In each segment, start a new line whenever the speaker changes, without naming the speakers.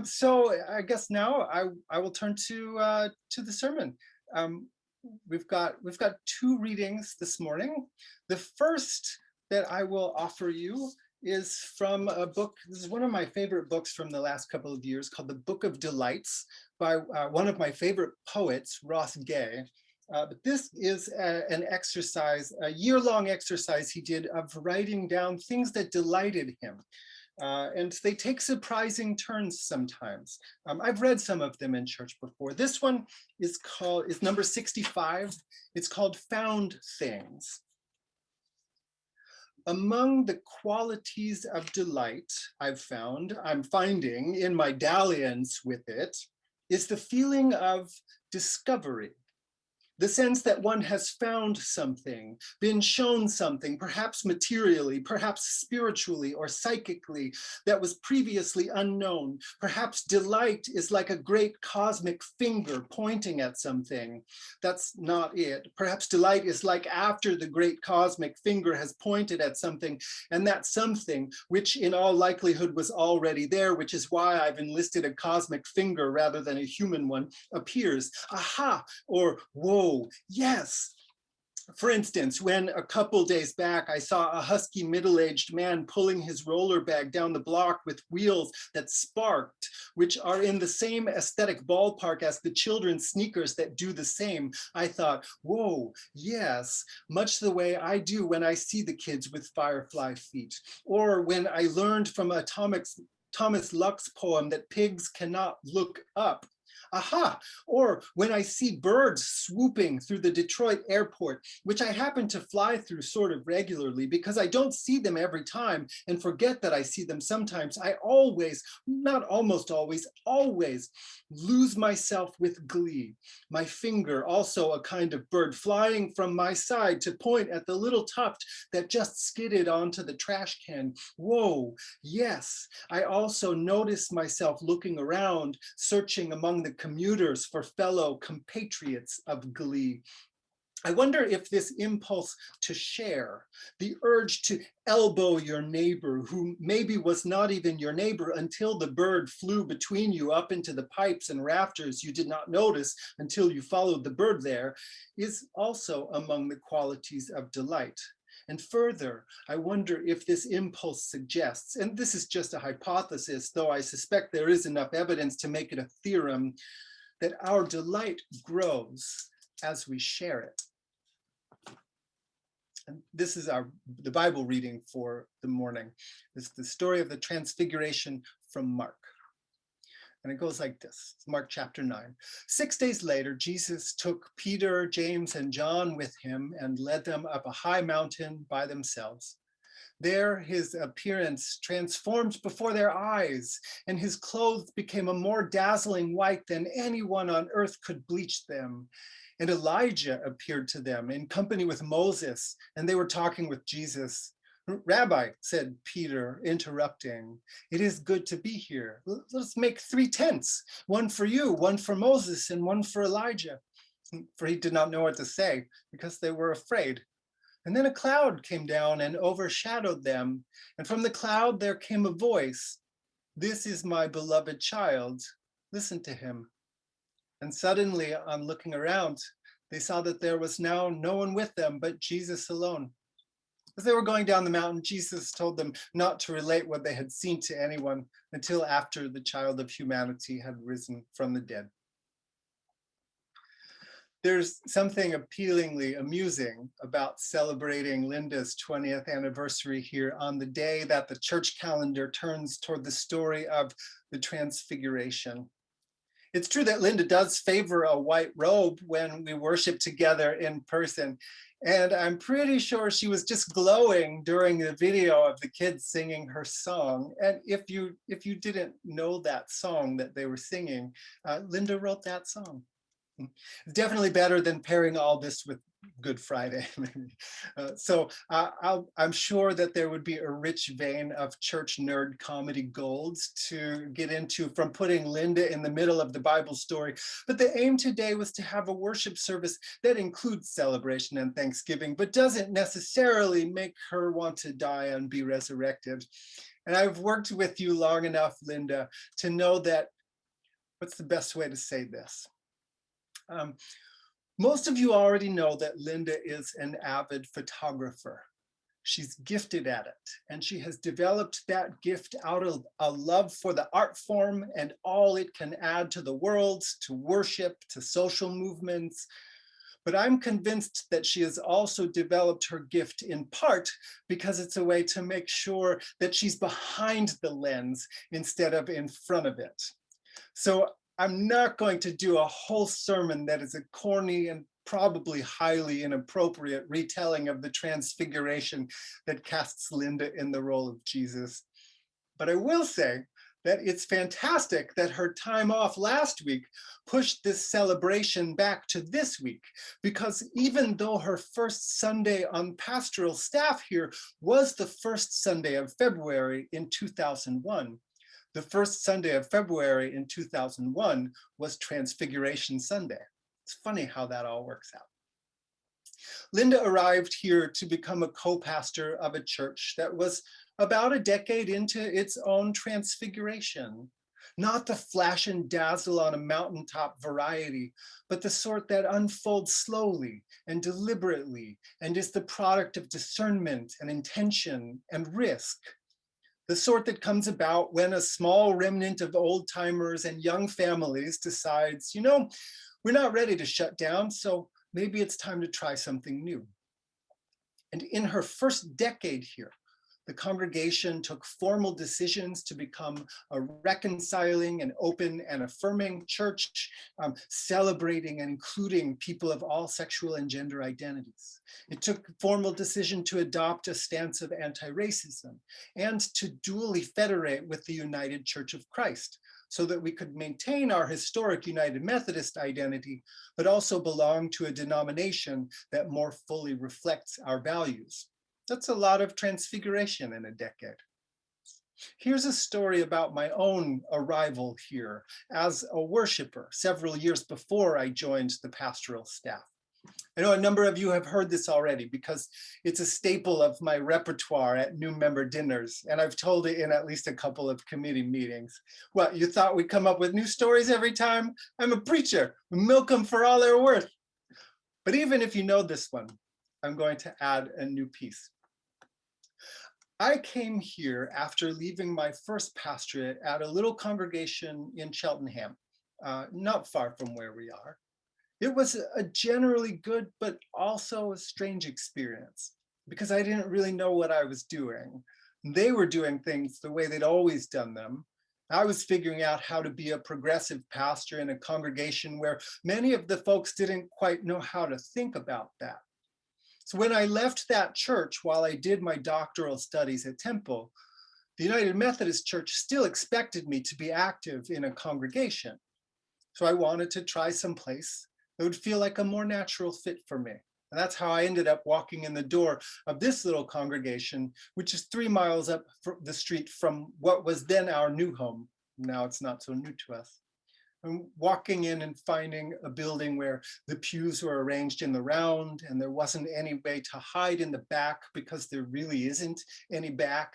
So I guess now I will turn to the sermon. Um, we've got two readings this morning. The first that I will offer you is from a book. This is one of my favorite books from the last couple of years, called The Book of Delights by one of my favorite poets, Ross Gay. But this is an exercise, a year-long exercise he did of writing down things that delighted him. And they take surprising turns sometimes. I've read some of them in church before. This one is number 65. It's called Found Things. Among the qualities of delight I'm finding in my dalliance with it, is the feeling of discovery. The sense that one has found something, been shown something, perhaps materially, perhaps spiritually or psychically, that was previously unknown. Perhaps delight is like a great cosmic finger pointing at something. That's not it. Perhaps delight is like after the great cosmic finger has pointed at something, and that something, which in all likelihood was already there, which is why I've enlisted a cosmic finger rather than a human one, appears. Aha, or whoa. Yes. For instance, when a couple days back, I saw a husky middle-aged man pulling his roller bag down the block with wheels that sparked, which are in the same aesthetic ballpark as the children's sneakers that do the same, I thought, whoa, yes, much the way I do when I see the kids with firefly feet, or when I learned from Thomas Luck's poem that pigs cannot look up. Aha, or when I see birds swooping through the Detroit airport, which I happen to fly through sort of regularly because I don't see them every time and forget that I see them sometimes, I always, not almost always, always lose myself with glee. My finger, also a kind of bird, flying from my side to point at the little tuft that just skidded onto the trash can. Whoa, yes. I also notice myself looking around, searching among the commuters for fellow compatriots of glee. I wonder if this impulse to share, the urge to elbow your neighbor, who maybe was not even your neighbor until the bird flew between you up into the pipes and rafters you did not notice until you followed the bird there, is also among the qualities of delight. And further, I wonder if this impulse suggests, and this is just a hypothesis, though I suspect there is enough evidence to make it a theorem, that our delight grows as we share it. And this is the Bible reading for the morning. It's the story of the Transfiguration from Mark. And it goes like this, it's Mark chapter 9. 6 days later, Jesus took Peter, James, and John with him and led them up a high mountain by themselves. There his appearance transformed before their eyes, and his clothes became a more dazzling white than anyone on earth could bleach them. And Elijah appeared to them in company with Moses, and they were talking with Jesus. Rabbi, said Peter, interrupting, it is good to be here. Let's make 3 tents, one for you, one for Moses, and one for Elijah. For he did not know what to say because they were afraid. And then a cloud came down and overshadowed them. And from the cloud there came a voice, this is my beloved child, listen to him. And suddenly, on looking around, they saw that there was now no one with them but Jesus alone. As they were going down the mountain, Jesus told them not to relate what they had seen to anyone until after the child of humanity had risen from the dead. There's something appealingly amusing about celebrating Linda's 20th anniversary here on the day that the church calendar turns toward the story of the Transfiguration. It's true that Linda does favor a white robe when we worship together in person. And I'm pretty sure she was just glowing during the video of the kids singing her song. And if you didn't know that song that they were singing, Linda wrote that song. It's definitely better than pairing all this with Good Friday. I'm sure that there would be a rich vein of church nerd comedy golds to get into from putting Linda in the middle of the Bible story. But the aim today was to have a worship service that includes celebration and thanksgiving, but doesn't necessarily make her want to die and be resurrected. And I've worked with you long enough, Linda, to know that, what's the best way to say this? Most of you already know that Linda is an avid photographer. She's gifted at it, and she has developed that gift out of a love for the art form and all it can add to the world, to worship, to social movements. But I'm convinced that she has also developed her gift in part because it's a way to make sure that she's behind the lens instead of in front of it. So I'm not going to do a whole sermon that is a corny and probably highly inappropriate retelling of the transfiguration that casts Linda in the role of Jesus. But I will say that it's fantastic that her time off last week pushed this celebration back to this week, because even though her first Sunday on pastoral staff here was the first Sunday of February in 2001, the first Sunday of February in 2001 was Transfiguration Sunday. It's funny how that all works out. Linda arrived here to become a co-pastor of a church that was about a decade into its own transfiguration. Not the flash and dazzle on a mountaintop variety, but the sort that unfolds slowly and deliberately and is the product of discernment and intention and risk. The sort that comes about when a small remnant of old timers and young families decides, we're not ready to shut down, so maybe it's time to try something new. And in her first decade here, the congregation took formal decisions to become a reconciling and open and affirming church, celebrating and including people of all sexual and gender identities. It took formal decision to adopt a stance of anti-racism and to dually federate with the United Church of Christ, so that we could maintain our historic United Methodist identity, but also belong to a denomination that more fully reflects our values. That's a lot of transfiguration in a decade. Here's a story about my own arrival here as a worshiper several years before I joined the pastoral staff. I know a number of you have heard this already because it's a staple of my repertoire at new member dinners, and I've told it in at least a couple of committee meetings. What, you thought we'd come up with new stories every time? I'm a preacher, milk them for all they're worth. But even if you know this one, I'm going to add a new piece. I came here after leaving my first pastorate at a little congregation in Cheltenham, not far from where we are. It was a generally good, but also a strange experience because I didn't really know what I was doing. They were doing things the way they'd always done them. I was figuring out how to be a progressive pastor in a congregation where many of the folks didn't quite know how to think about that. So when I left that church while I did my doctoral studies at Temple, the United Methodist Church still expected me to be active in a congregation. So I wanted to try someplace that would feel like a more natural fit for me. And that's how I ended up walking in the door of this little congregation, which is 3 miles up the street from what was then our new home. Now it's not so new to us. I'm walking in and finding a building where the pews were arranged in the round and there wasn't any way to hide in the back because there really isn't any back.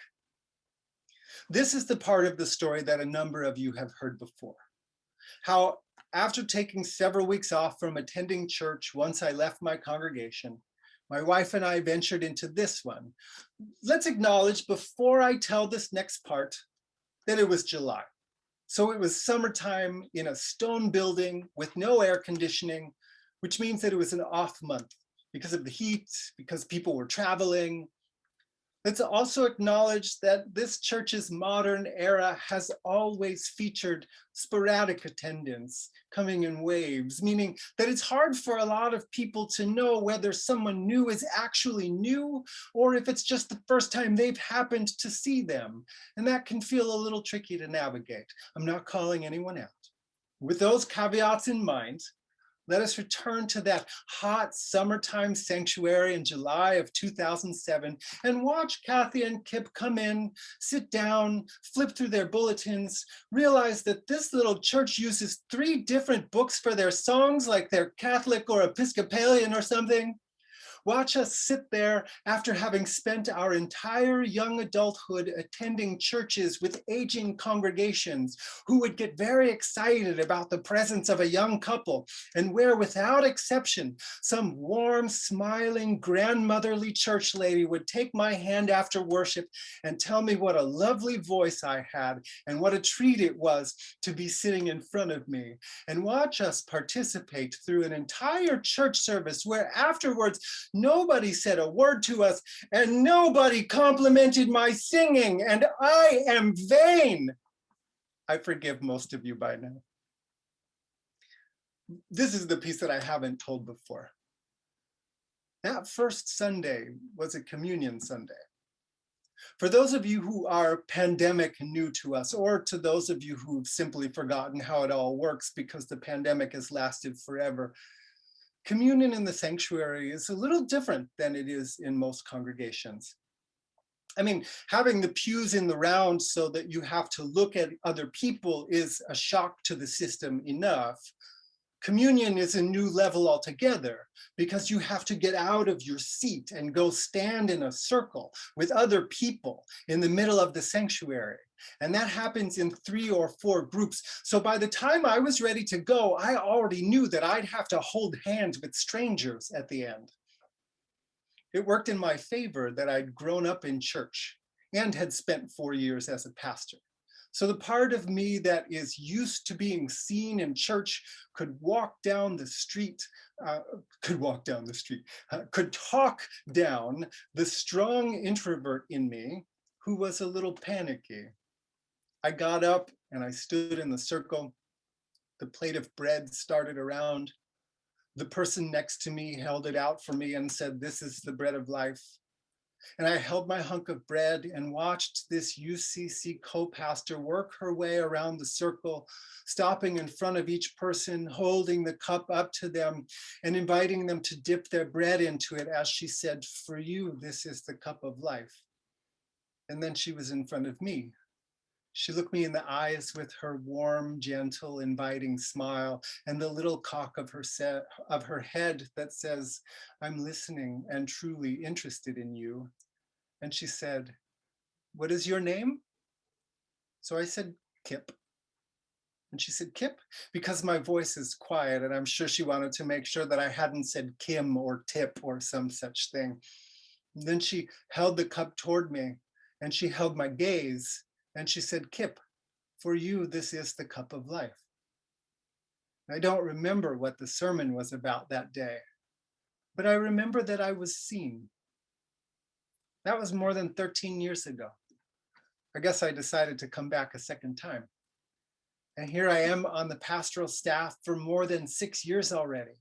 This is the part of the story that a number of you have heard before. How after taking several weeks off from attending church once I left my congregation, my wife and I ventured into this one. Let's acknowledge before I tell this next part that it was July. So it was summertime in a stone building with no air conditioning, which means that it was an off month because of the heat, because people were traveling. Let's also acknowledge that this church's modern era has always featured sporadic attendance, coming in waves, meaning that it's hard for a lot of people to know whether someone new is actually new or if it's just the first time they've happened to see them. And that can feel a little tricky to navigate. I'm not calling anyone out. With those caveats in mind, let us return to that hot summertime sanctuary in July of 2007 and watch Kathy and Kipp come in, sit down, flip through their bulletins, realize that this little church uses 3 different books for their songs, like they're Catholic or Episcopalian or something. Watch us sit there after having spent our entire young adulthood attending churches with aging congregations who would get very excited about the presence of a young couple, and where, without exception, some warm, smiling, grandmotherly church lady would take my hand after worship and tell me what a lovely voice I had and what a treat it was to be sitting in front of me. And watch us participate through an entire church service where afterwards nobody said a word to us and nobody complimented my singing, and I am vain. I forgive most of you by now. This is the piece that I haven't told before. That first Sunday was a communion Sunday. For those of you who are pandemic new to us, or to those of you who've simply forgotten how it all works because the pandemic has lasted forever, communion in the sanctuary is a little different than it is in most congregations. I mean, having the pews in the round so that you have to look at other people is a shock to the system enough. Communion is a new level altogether because you have to get out of your seat and go stand in a circle with other people in the middle of the sanctuary. And that happens in 3 or 4 groups. So by the time I was ready to go, I already knew that I'd have to hold hands with strangers at the end. It worked in my favor that I'd grown up in church and had spent 4 years as a pastor. So the part of me that is used to being seen in church could walk down the street, could talk down the strong introvert in me who was a little panicky. I got up and I stood in the circle. The plate of bread started around. The person next to me held it out for me and said, "This is the bread of life." And I held my hunk of bread and watched this UCC co-pastor work her way around the circle, stopping in front of each person, holding the cup up to them and inviting them to dip their bread into it as she said, "For you, this is the cup of life." And then she was in front of me. She looked me in the eyes with her warm, gentle, inviting smile and the little cock of her head that says, "I'm listening and truly interested in you." And she said, "What is your name?" So I said, "Kipp." And she said, "Kipp?" Because my voice is quiet, and I'm sure she wanted to make sure that I hadn't said Kim or Tip or some such thing. And then she held the cup toward me, and she held my gaze, and she said, "Kipp, for you, this is the cup of life." I don't remember what the sermon was about that day, but I remember that I was seen. That was more than 13 years ago. I guess I decided to come back a second time. And here I am on the pastoral staff for more than 6 years already.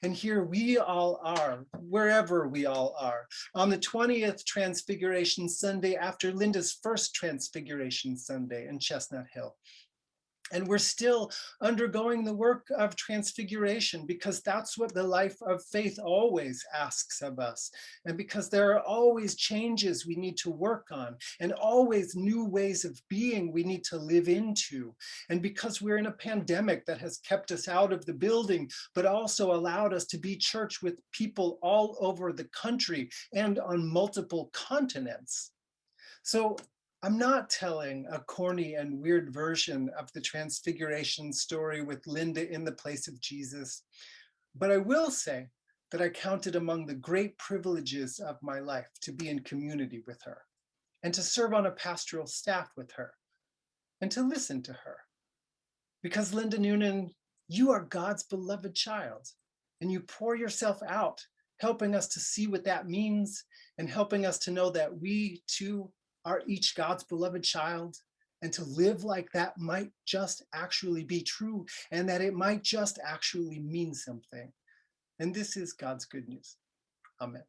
And here we all are, wherever we all are, on the 20th Transfiguration Sunday after Linda's first Transfiguration Sunday in Chestnut Hill. And we're still undergoing the work of transfiguration because that's what the life of faith always asks of us. And because there are always changes we need to work on and always new ways of being we need to live into. And because we're in a pandemic that has kept us out of the building, but also allowed us to be church with people all over the country and on multiple continents. So I'm not telling a corny and weird version of the Transfiguration story with Linda in the place of Jesus, but I will say that I count it among the great privileges of my life to be in community with her and to serve on a pastoral staff with her and to listen to her. Because Linda Noonan, you are God's beloved child and you pour yourself out, helping us to see what that means and helping us to know that we too are each God's beloved child, and to live like that might just actually be true and that it might just actually mean something. And this is God's good news. Amen.